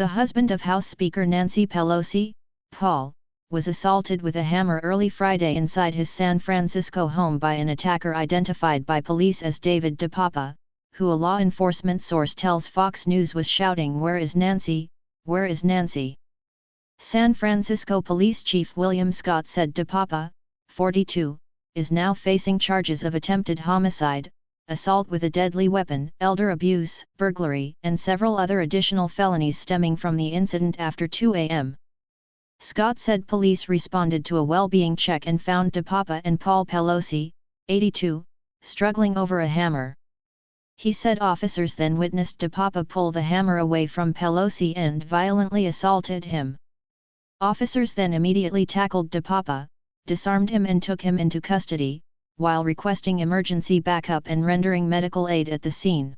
The husband of House Speaker Nancy Pelosi, Paul, was assaulted with a hammer early Friday inside his San Francisco home by an attacker identified by police as David DePape, who a law enforcement source tells Fox News was shouting, "Where is Nancy? Where is Nancy?" San Francisco Police Chief William Scott said DePape, 42, is now facing charges of attempted homicide, assault with a deadly weapon, elder abuse, burglary, and several other additional felonies stemming from the incident after 2 a.m. Scott said police responded to a well-being check and found DePape and Paul Pelosi, 82, struggling over a hammer. He said officers then witnessed DePape pull the hammer away from Pelosi and violently assaulted him. Officers then immediately tackled DePape, disarmed him and took him into custody, while requesting emergency backup and rendering medical aid at the scene.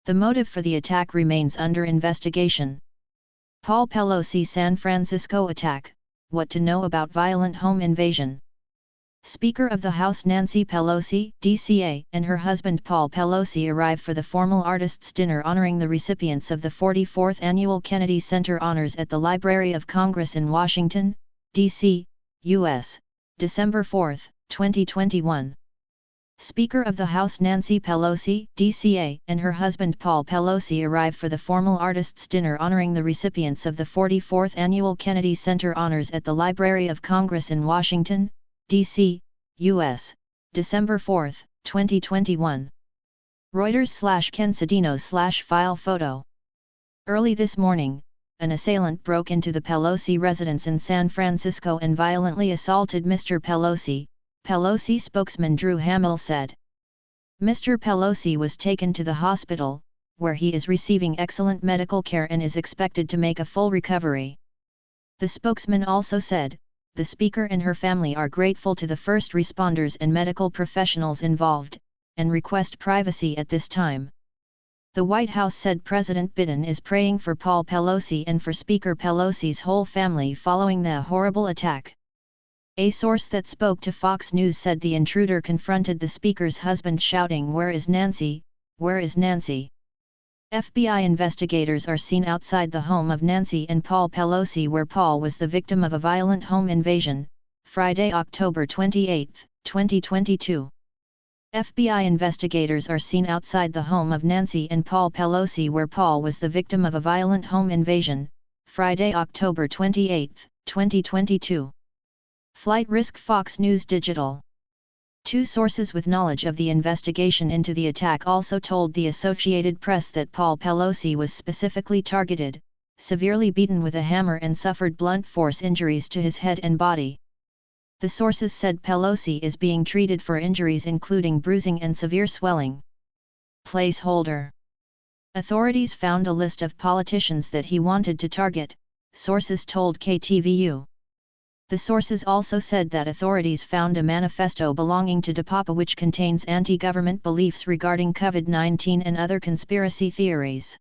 The motive for the attack remains under investigation. Paul Pelosi San Francisco attack: what to know about violent home invasion. Speaker of the House Nancy Pelosi, DCA, and her husband Paul Pelosi arrived for the formal artists' dinner honoring the recipients of the 44th Annual Kennedy Center Honors at the Library of Congress in Washington, D.C., U.S., December 4, 2021. Speaker of the House Nancy Pelosi, DCA, and her husband Paul Pelosi arrived for the formal artists' dinner honoring the recipients of the 44th Annual Kennedy Center Honors at the Library of Congress in Washington, D.C., U.S., December 4, 2021. Reuters/Ken Cedino/file photo. Early this morning, an assailant broke into the Pelosi residence in San Francisco and violently assaulted Mr. Pelosi, Pelosi spokesman Drew Hamill said. Mr. Pelosi was taken to the hospital, where he is receiving excellent medical care and is expected to make a full recovery. The spokesman also said, the Speaker and her family are grateful to the first responders and medical professionals involved, and request privacy at this time. The White House said President Biden is praying for Paul Pelosi and for Speaker Pelosi's whole family following the horrible attack. A source that spoke to Fox News said the intruder confronted the Speaker's husband shouting, "Where is Nancy? Where is Nancy?" FBI investigators are seen outside the home of Nancy and Paul Pelosi, where Paul was the victim of a violent home invasion, Friday, October 28, 2022. FBI investigators are seen outside the home of Nancy and Paul Pelosi, where Paul was the victim of a violent home invasion, Friday, October 28, 2022. Flight risk. Fox News Digital. Two sources with knowledge of the investigation into the attack also told the Associated Press that Paul Pelosi was specifically targeted, severely beaten with a hammer and suffered blunt force injuries to his head and body. The sources said Pelosi is being treated for injuries including bruising and severe swelling. Placeholder. Authorities found a list of politicians that he wanted to target, sources told KTVU. The sources also said that authorities found a manifesto belonging to DePape which contains anti-government beliefs regarding COVID-19 and other conspiracy theories.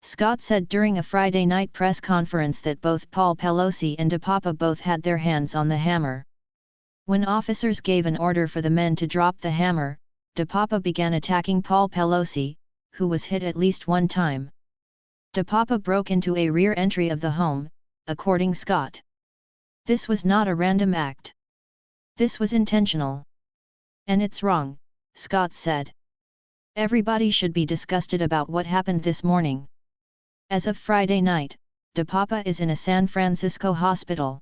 Scott said during a Friday night press conference that both Paul Pelosi and DePape both had their hands on the hammer. When officers gave an order for the men to drop the hammer, DePape began attacking Paul Pelosi, who was hit at least one time. DePape broke into a rear entry of the home, according Scott. This was not a random act. This was intentional. And it's wrong, Scott said. Everybody should be disgusted about what happened this morning. As of Friday night, DePape is in a San Francisco hospital.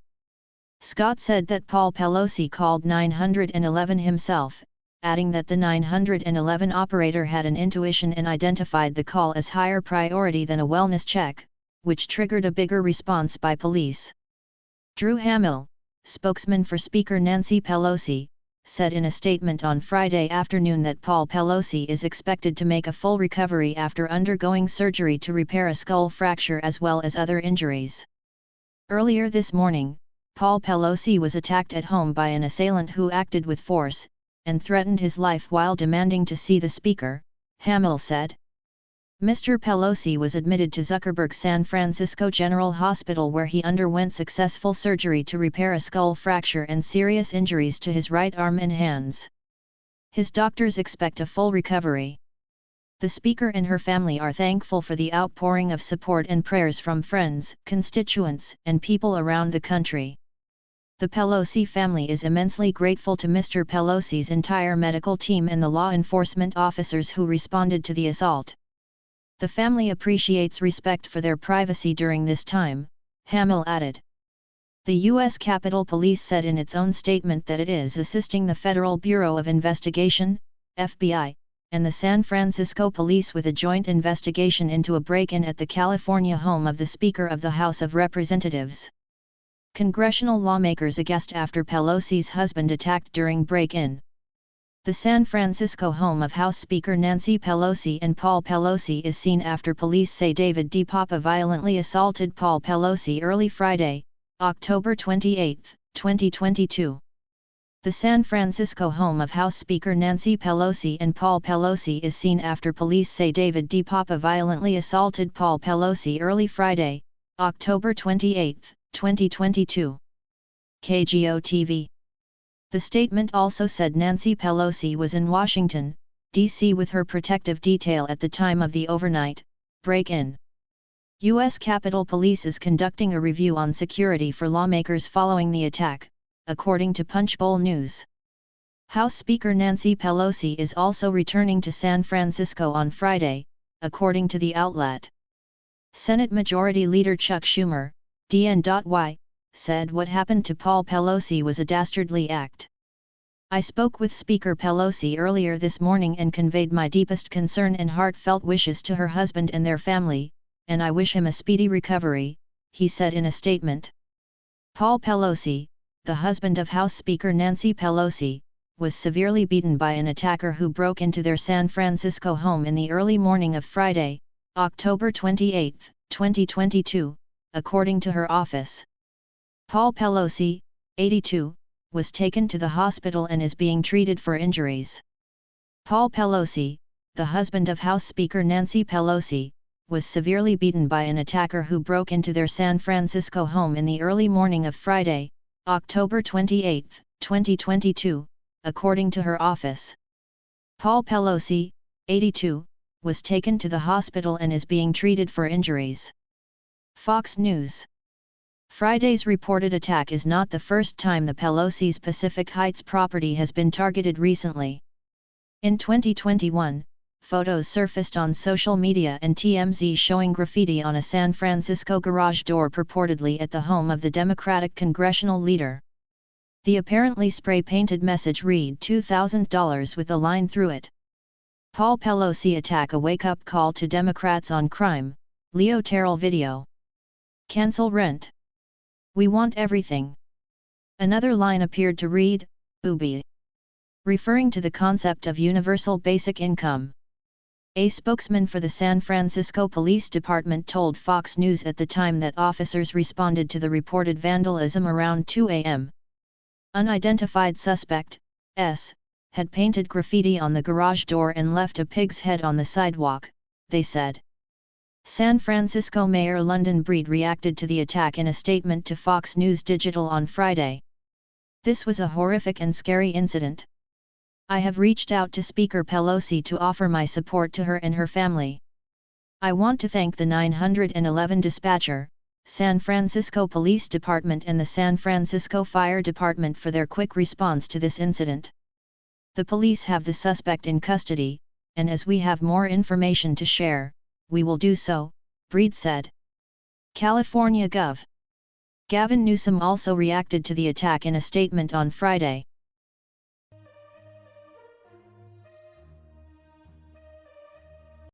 Scott said that Paul Pelosi called 911 himself, adding that the 911 operator had an intuition and identified the call as higher priority than a wellness check, which triggered a bigger response by police. Drew Hamill, spokesman for Speaker Nancy Pelosi, said in a statement on Friday afternoon that Paul Pelosi is expected to make a full recovery after undergoing surgery to repair a skull fracture as well as other injuries. Earlier this morning, Paul Pelosi was attacked at home by an assailant who acted with force, and threatened his life while demanding to see the Speaker, Hamill said. Mr. Pelosi was admitted to Zuckerberg San Francisco General Hospital where he underwent successful surgery to repair a skull fracture and serious injuries to his right arm and hands. His doctors expect a full recovery. The Speaker and her family are thankful for the outpouring of support and prayers from friends, constituents, and people around the country. The Pelosi family is immensely grateful to Mr. Pelosi's entire medical team and the law enforcement officers who responded to the assault. The family appreciates respect for their privacy during this time, Hamill added. The U.S. Capitol Police said in its own statement that it is assisting the Federal Bureau of Investigation, FBI, and the San Francisco Police with a joint investigation into a break-in at the California home of the Speaker of the House of Representatives. Congressional lawmakers aghast after Pelosi's husband attacked during break-in. The San Francisco home of House Speaker Nancy Pelosi and Paul Pelosi is seen after police say David DePape violently assaulted Paul Pelosi early Friday, October 28, 2022. The San Francisco home of House Speaker Nancy Pelosi and Paul Pelosi is seen after police say David DePape violently assaulted Paul Pelosi early Friday, October 28, 2022. KGO-TV. The statement also said Nancy Pelosi was in Washington, D.C. with her protective detail at the time of the overnight break-in. U.S. Capitol Police is conducting a review on security for lawmakers following the attack, according to Punchbowl News. House Speaker Nancy Pelosi is also returning to San Francisco on Friday, according to the outlet. Senate Majority Leader Chuck Schumer, DNY, said what happened to Paul Pelosi was a dastardly act. I spoke with Speaker Pelosi earlier this morning and conveyed my deepest concern and heartfelt wishes to her husband and their family, and I wish him a speedy recovery, he said in a statement. Paul Pelosi, the husband of House Speaker Nancy Pelosi, was severely beaten by an attacker who broke into their San Francisco home in the early morning of Friday, October 28, 2022, according to her office. Paul Pelosi, 82, was taken to the hospital and is being treated for injuries. Paul Pelosi, the husband of House Speaker Nancy Pelosi, was severely beaten by an attacker who broke into their San Francisco home in the early morning of Friday, October 28, 2022, according to her office. Paul Pelosi, 82, was taken to the hospital and is being treated for injuries. Fox News. Friday's reported attack is not the first time the Pelosi's Pacific Heights property has been targeted recently. In 2021, photos surfaced on social media and TMZ showing graffiti on a San Francisco garage door purportedly at the home of the Democratic congressional leader. The apparently spray-painted message read $2,000 with a line through it. Paul Pelosi attack a wake-up call to Democrats on crime, Leo Terrell video. Cancel rent. We want everything. Another line appeared to read, UBI, referring to the concept of universal basic income. A spokesman for the San Francisco Police Department told Fox News at the time that officers responded to the reported vandalism around 2 a.m. Unidentified suspect, S, had painted graffiti on the garage door and left a pig's head on the sidewalk, they said. San Francisco Mayor London Breed reacted to the attack in a statement to Fox News Digital on Friday. This was a horrific and scary incident. I have reached out to Speaker Pelosi to offer my support to her and her family. I want to thank the 911 dispatcher, San Francisco Police Department and the San Francisco Fire Department for their quick response to this incident. The police have the suspect in custody, and as we have more information to share, we will do so, Breed said. California Gov. Gavin Newsom also reacted to the attack in a statement on Friday.